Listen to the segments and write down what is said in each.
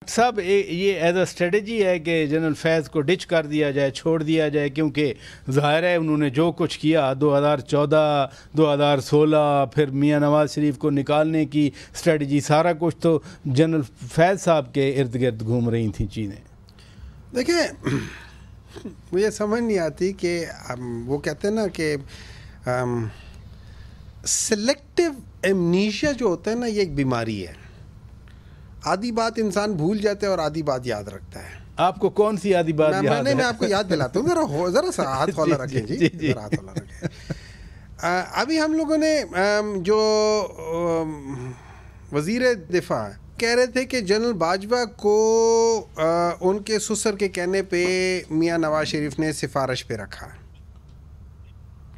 صاحب یہ as a strategy ہے کہ جنرل فیض کو ڈچ کر دیا جائے، چھوڑ دیا جائے، کیونکہ ظاہر ہے انہوں نے جو کچھ کیا 2014 2016 پھر میاں نواز شریف کو نکالنے کی اسٹریٹجی، سارا کچھ تو جنرل فیض صاحب کے ارد گرد گھوم رہی تھیں چیزیں. دیکھیں مجھے سمجھ نہیں آتی کہ وہ کہتے ہیں نا کہ سلیکٹیو ایمنیشیا جو ہوتا ہے نا، یہ ایک بیماری ہے. آدھی بات انسان بھول جاتا ہے اور آدھی بات یاد رکھتا ہے. آپ کو کون سی آدھی بات یاد ہے؟ میں آپ کو یاد دلاتا ہوں، ذرا سا ہاتھ کھولا رکھیں جی، ذرا ہاتھ کھولا رکھیں. ابھی ہم لوگوں نے جو وزیر دفاع کہہ رہے تھے کہ جنرل باجوہ کو ان کے سسر کے کہنے پہ میاں نواز شریف نے سفارش پہ رکھا،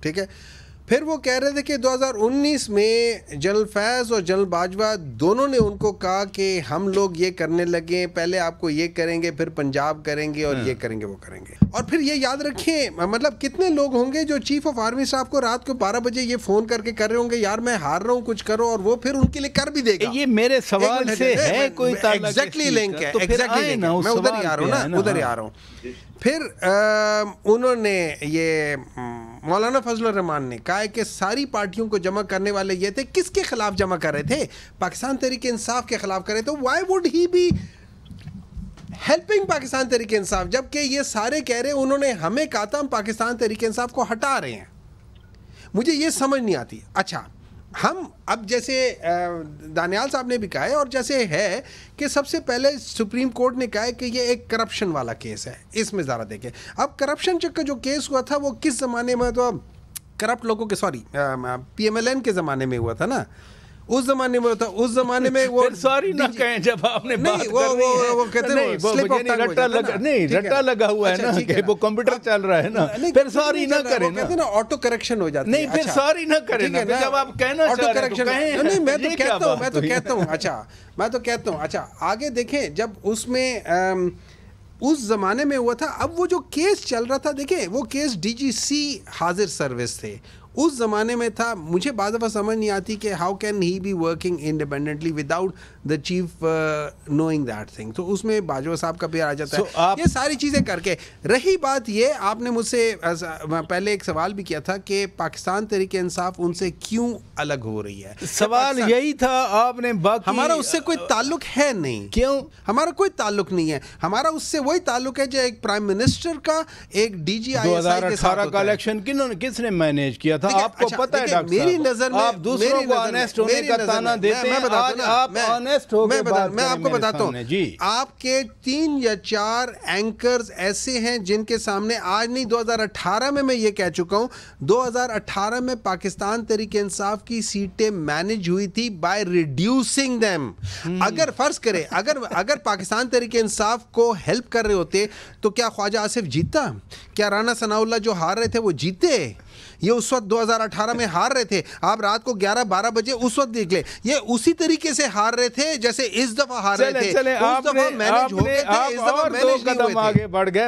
ٹھیک ہے. پھر وہ کہہ رہے تھے کہ 2019 میں جنرل فیض اور جنرل باجوہ دونوں نے ان کو کہا کہ ہم لوگ یہ کرنے لگے، پہلے آپ کو یہ کریں گے، پھر پنجاب کریں گے، اور یہ کریں گے، وہ کریں گے. اور پھر یہ یاد رکھیں، مطلب کتنے لوگ ہوں گے جو چیف آف آرمی صاحب کو رات کو 12 بجے یہ فون کر کے کر رہے ہوں گے یار میں ہار رہا ہوں کچھ کرو، اور وہ پھر ان کے لیے کر بھی دے گا. یہ میرے سوال سے ہے کوئی تعلق؟ ایگزیکٹلی لنک ہے، ایگزیکٹلی لنک ہے. میں ادھر ہی آ رہا ہوں نا، ادھر ہی آ رہا ہوں. پھر انہوں نے یہ مولانا فضل الرحمان نے کہا ہے کہ ساری پارٹیوں کو جمع کرنے والے یہ تھے. کس کے خلاف جمع کر رہے تھے؟ پاکستان تحریک انصاف کے خلاف کر رہے تھے. Why would he be helping Pakistan Tehreek Insaf, جبکہ یہ سارے کہہ رہے انہوں نے ہمیں کہا تھا ہم پاکستان تحریک انصاف کو ہٹا رہے ہیں. مجھے یہ سمجھ نہیں آتی. اچھا ہم اب جیسے دانیال صاحب نے بھی کہا ہے، اور جیسے ہے کہ سب سے پہلے سپریم کورٹ نے کہا ہے کہ یہ ایک کرپشن والا کیس ہے. اس میں ذرا دیکھیں، اب کرپشن کا جو کیس ہوا تھا وہ کس زمانے میں؟ تو کرپٹ لوگوں کے پی ایم ایل این کے زمانے میں ہوا تھا نا. اس زمانے میں ہوتا، اس زمانے میں وہ سوری نہ کہیں جب آپ نے بات کر رہی ہے، وہ کہتے ہیں رٹا لگا ہوا ہے نا کہ وہ کمپیوٹر چل رہا ہے نا، پھر سوری نہ کریں نا. کہتے ہیں نا آٹو کریکشن ہو جاتا ہے. نہیں پھر سوری نہ کریں نا، جب آپ کہنا چاہ رہے ہیں تو کہیں. نہیں میں تو کہتا ہوں اچھا میں تو کہتا ہوں اچھا آگے دیکھیں. جب اس میں اس زمانے میں ہوا تھا، اب وہ جو کیس چل رہا تھا، دیکھیں وہ کیس ڈی جی سی حاضر سروس تھے اس زمانے میں تھا. مجھے بعض دفعہ سمجھ نہیں آتی کہ how can he be working independently without the chief knowing that thing. تو اس میں باجوہ صاحب کا بھی آ جاتا ہے. یہ ساری چیزیں کر کے رہی بات یہ، آپ نے مجھ سے پہلے ایک سوال بھی کیا تھا کہ پاکستان تحریک انصاف ان سے کیوں الگ ہو رہی ہے. سوال یہی تھا. آپ نے ہمارا اس سے کوئی تعلق ہے نہیں. کیوں؟ ہمارا کوئی تعلق نہیں ہے. ہمارا اس سے وہی تعلق ہے جو ایک پرائم منسٹر کا ایک D G I S I کے ساتھ ہوتا ہے. 2018 کا الیکشن کس نے مینیج کیا تھا؟ آپ کو پتہ ہے ڈاکٹر میری نظر میں، آپ دوسروں کو آنیسٹ ہونے کا تانا دیتے ہیں. آج آپ آنیسٹ ہو کے بات کریں. میں آپ کو بتاتا ہوں، آپ کے 3 یا 4 اینکرز ایسے ہیں جن کے سامنے آج نہیں 2018 میں یہ کہہ چکا ہوں، 2018 میں پاکستان تحریک انصاف کی سیٹیں مینج ہوئی تھی بائی ریڈیوسنگ دیم. اگر فرض کرے اگر پاکستان تحریک انصاف کو ہیلپ کر رہے ہوتے تو کیا خواجہ آصف جیتا؟ کیا رانا ثناء اللہ جو ہار رہے تھے وہ جیتے؟ یہ اس وقت 2018 میں ہار رہے تھے. آپ رات کو 11-12 بجے اس وقت دیکھ لیں، یہ اسی طریقے سے ہار رہے تھے جیسے اس دفعہ ہار رہے تھے. اس دفعہ مینج ہو گئے تھے، اس دفعہ مینج نہیں ہوئے تھے.